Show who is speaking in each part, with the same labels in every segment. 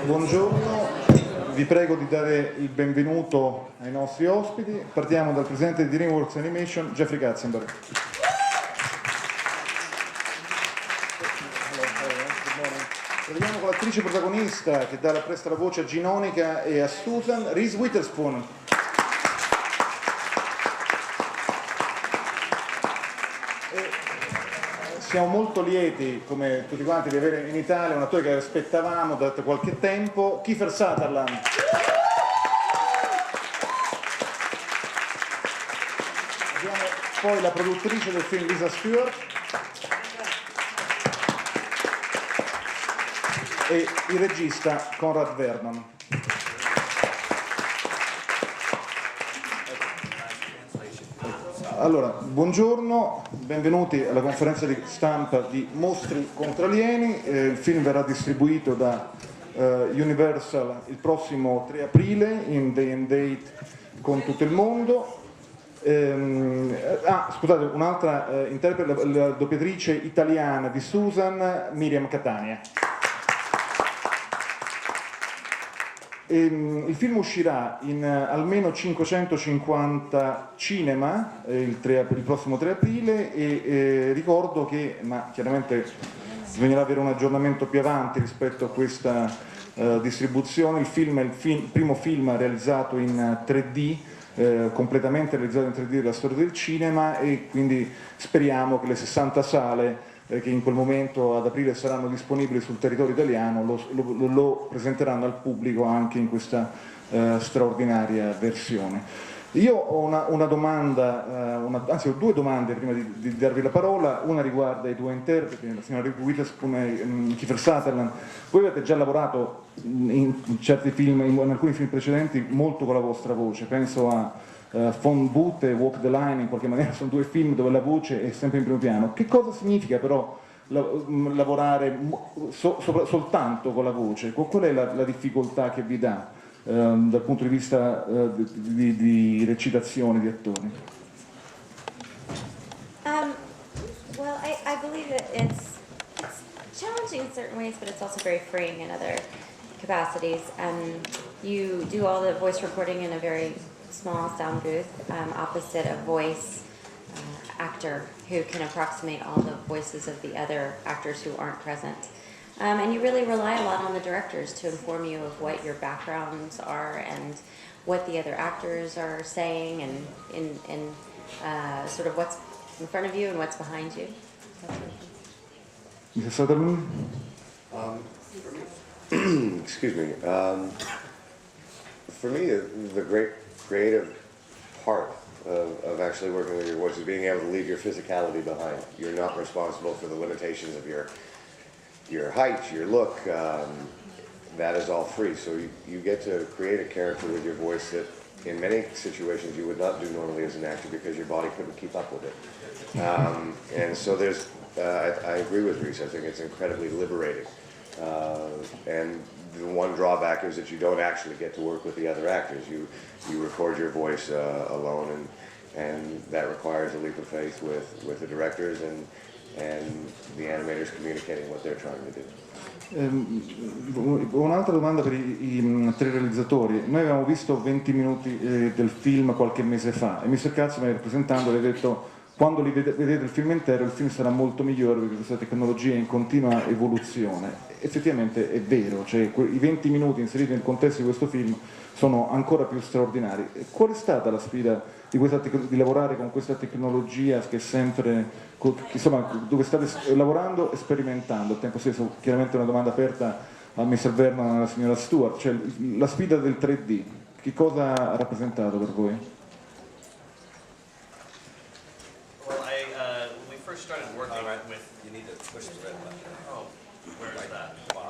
Speaker 1: Buongiorno, vi prego di dare il benvenuto ai nostri ospiti. Partiamo dal presidente di DreamWorks Animation, Jeffrey Katzenbergh. Proviamo con l'attrice protagonista che presta la voce a Ginonica e a Susan, Reese Witherspoon. Siamo molto lieti, come tutti quanti, di avere in Italia un attore che aspettavamo da qualche tempo, Kiefer Sutherland. Abbiamo poi la produttrice del film, Lisa Stewart, e il regista Conrad Vernon. Allora, buongiorno, benvenuti alla conferenza di stampa di Mostri contro Alieni. Il film verrà distribuito da Universal il prossimo 3 aprile in day and date con tutto il mondo. Scusate, un'altra interprete, la doppiatrice italiana di Susan, Miriam Catania. Il film uscirà in almeno 550 cinema il prossimo 3 aprile e ricordo che, ma chiaramente bisognerà avere un aggiornamento più avanti rispetto a questa distribuzione, il film è il primo film realizzato in 3D, completamente realizzato in 3D della storia del cinema, e quindi speriamo che le 60 sale che in quel momento ad aprile saranno disponibili sul territorio italiano lo presenteranno al pubblico anche in questa straordinaria versione. Io ho una domanda, anzi ho due domande prima di darvi la parola. Una riguarda i due interpreti, la signora Reese Witherspoon e Kiefer Sutherland. Voi avete già lavorato in certi film, in alcuni film precedenti, molto con la vostra voce, penso a Phone Booth e Walk the Line. In qualche maniera sono due film dove la voce è sempre in primo piano. Che cosa significa però lavorare soltanto con la voce? Qual è la difficoltà che vi dà dal punto di vista di recitazione di attori?
Speaker 2: Well, I believe that it's challenging in certain ways, but it's also very freeing in other capacities. You do all the voice recording in a very small sound booth opposite a voice actor who can approximate all the voices of the other actors who aren't present. And you really rely a lot on the directors to inform you of what your backgrounds are and what the other actors are saying, and sort of what's in front of you and what's behind you.
Speaker 1: Mr. Sutherland?
Speaker 3: Excuse me. For me, the great creative part of actually working with your voice is being able to leave your physicality behind. You're not responsible for the limitations of your height, your look. That is all free. So you get to create a character with your voice that in many situations you would not do normally as an actor because your body couldn't keep up with it. And so there's, I agree with Reese, I think it's incredibly liberating. And the one drawback is that you don't actually get to work with the other actors. You record your voice alone, and that requires a leap of faith with the directors and the animators communicating what they're trying to do.
Speaker 1: Un'altra domanda per i tre realizzatori. Noi avevamo visto 20 minuti del film qualche mese fa e Mr. Katzenbergh, rappresentandoli, ha detto: quando vedete il film intero, il film sarà molto migliore perché questa tecnologia è in continua evoluzione. Effettivamente è vero, cioè i 20 minuti inseriti nel contesto di questo film sono ancora più straordinari. Qual è stata la sfida di lavorare con questa tecnologia che sempre, insomma, dove state lavorando e sperimentando? Al tempo stesso, chiaramente una domanda aperta a Mr. Vernon e alla signora Stewart, cioè la sfida del 3D, che cosa ha rappresentato per voi?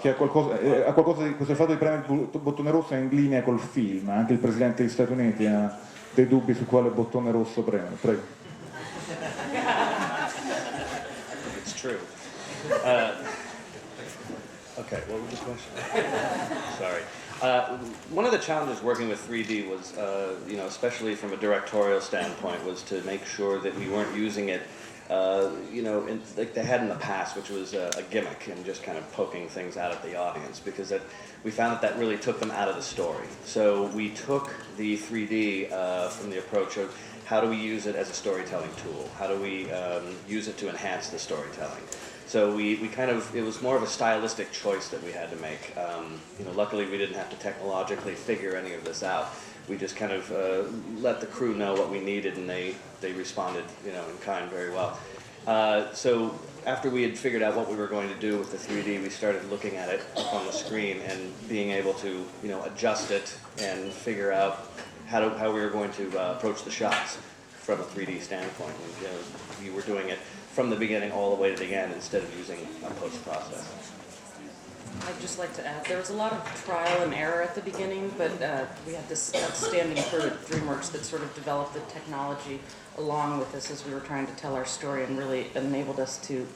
Speaker 1: Che ha qualcosa di questo fatto di premere il bottone rosso è in linea col film. Anche il presidente degli Stati Uniti ha dei dubbi su quale bottone rosso premere. Prego.
Speaker 4: It's true. Okay, what was the question? Sorry. One of the challenges working with 3D was, especially from a directorial standpoint, was to make sure that we weren't using it you know, like they had in the past, which was a gimmick and just kind of poking things out at the audience, because we found that really took them out of the story. So we took the 3D from the approach of how do we use it as a storytelling tool? How do we use it to enhance the storytelling? So we kind of, it was more of a stylistic choice that we had to make. You know, luckily we didn't have to technologically figure any of this out. We just kind of let the crew know what we needed, and they responded, you know, in kind very well. So after we had figured out what we were going to do with the 3D, we started looking at it up on the screen and being able to, you know, adjust it and figure out how we were going to approach the shots from a 3D standpoint. And, you know, we were doing it from the beginning all the way to the end instead of using a post-process.
Speaker 5: I'd just like to add, there was a lot of trial and error at the beginning, but we had this outstanding crew at DreamWorks that sort of developed the technology along with us as we were trying to tell our story, and really enabled us to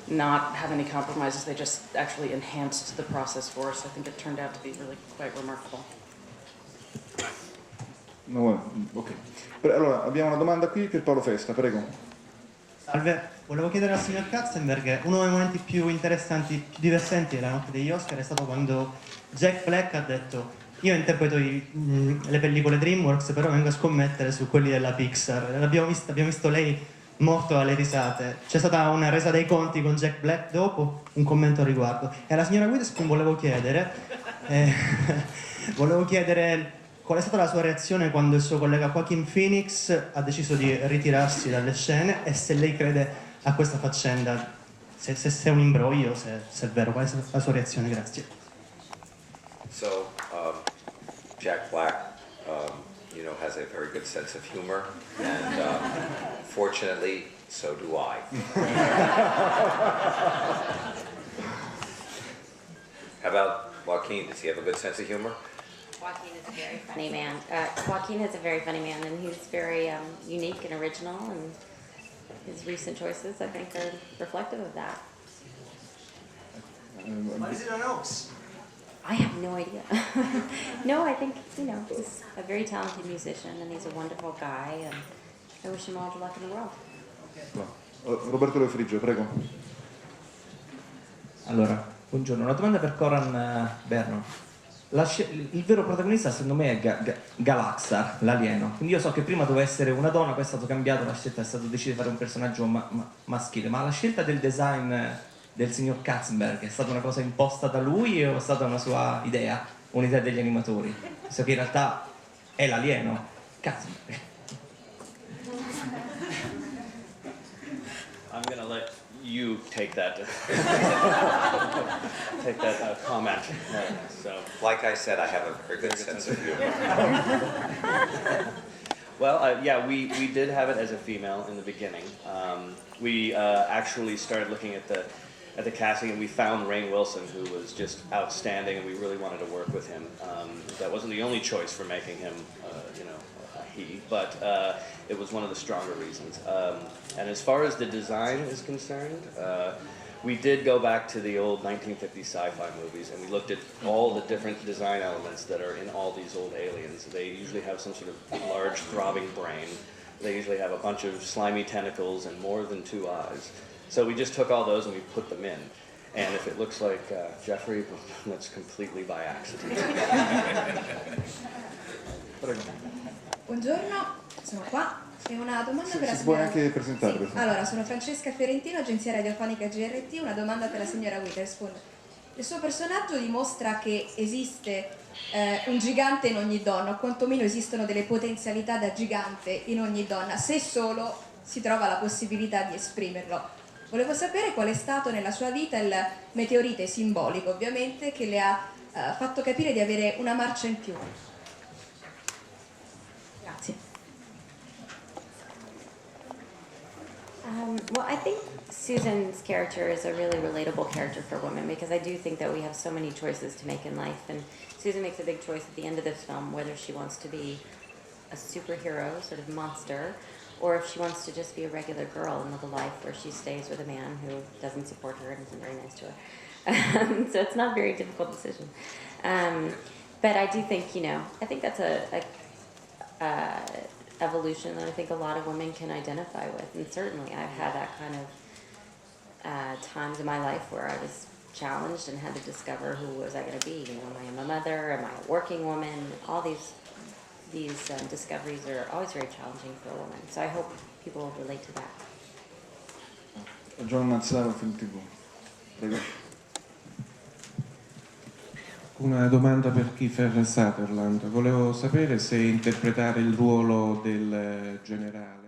Speaker 5: not have any compromises. They just actually enhanced the process for us. I think it turned out to be really quite remarkable.
Speaker 1: No, ok. Allora, abbiamo una domanda qui per Paolo Festa, prego.
Speaker 6: Salve, volevo chiedere al signor Katzenbergh, uno dei momenti più interessanti, più divertenti della notte degli Oscar è stato quando Jack Black ha detto: io interpreto le pellicole DreamWorks, però vengo a scommettere su quelli della Pixar. Abbiamo visto lei morto alle risate. C'è stata una resa dei conti con Jack Black dopo? Un commento al riguardo. E alla signora Witherspoon volevo chiedere qual è stata la sua reazione quando il suo collega Joaquin Phoenix ha deciso di ritirarsi dalle scene, e se lei crede a questa faccenda, se è un imbroglio, se è vero, qual è la sua reazione? Grazie.
Speaker 7: So, Jack Black, you know, has a very good sense of humor, and fortunately, so do I. How about Joaquin? Does he have a good sense of humor?
Speaker 2: Joaquin is a very funny man. Joaquin is a very funny man, and he's very unique and original, and his recent choices, I think, are reflective of that.
Speaker 8: But is it an hoax?
Speaker 2: I have no idea. No, I think, you know, he's a very talented musician, and he's a wonderful guy, and I wish him all the luck in the world.
Speaker 1: Roberto Lefrigio, prego.
Speaker 9: Allora, buongiorno, una domanda per Conrad Vernon. Il vero protagonista secondo me è Galaxar, l'alieno, quindi io so che prima doveva essere una donna, poi è stato cambiato, la scelta è stato deciso di fare un personaggio maschile, ma la scelta del design del signor Katzenbergh è stata una cosa imposta da lui o è stata una sua idea, un'idea degli animatori? So che in realtà è l'alieno, Katzenbergh.
Speaker 4: I'm going to let you take that comment. So,
Speaker 7: Like I said, I have a very good sense of humor.
Speaker 4: well, yeah, we did have it as a female in the beginning. We actually started looking at the casting, and we found Rainn Wilson, who was just outstanding, and we really wanted to work with him. That wasn't the only choice for making him, you know, he, but it was one of the stronger reasons. And as far as the design is concerned, we did go back to the old 1950s sci-fi movies, and we looked at all the different design elements that are in all these old aliens. They usually have some sort of large throbbing brain. They usually have a bunch of slimy tentacles and more than 2 eyes. So we just took all those and we put them in. And if it looks like Jeffrey, that's completely by accident.
Speaker 10: Buongiorno, sono qua. E una domanda per la
Speaker 1: Si può
Speaker 10: signora...
Speaker 1: anche presentare.
Speaker 10: Sì. Allora, sono Francesca Fiorentino, agenzia radiofonica GRT. Una domanda per la signora Witherspoon. Il suo personaggio dimostra che esiste un gigante in ogni donna, o quantomeno esistono delle potenzialità da gigante in ogni donna, se solo si trova la possibilità di esprimerlo. Volevo sapere qual è stato nella sua vita il meteorite simbolico, ovviamente, che le ha fatto capire di avere una marcia in più. Grazie.
Speaker 2: Well, I think Susan's character is a really relatable character for women, because I do think that we have so many choices to make in life, and Susan makes a big choice at the end of this film whether she wants to be a superhero, sort of monster, or if she wants to just be a regular girl and live a life where she stays with a man who doesn't support her and isn't very nice to her. So it's not a very difficult decision. But I do think, you know, I think that's evolution that I think a lot of women can identify with. And certainly I've had that kind of times in my life where I was challenged and had to discover who was I going to be. You know, am I a mother? Am I a working woman? All these discoveries are always very challenging for a woman. So I hope people will relate to that.
Speaker 1: John Mazzaro, Film TV. Prego.
Speaker 8: Una domanda per Kiefer Sutherland. Volevo sapere se interpretare il ruolo del generale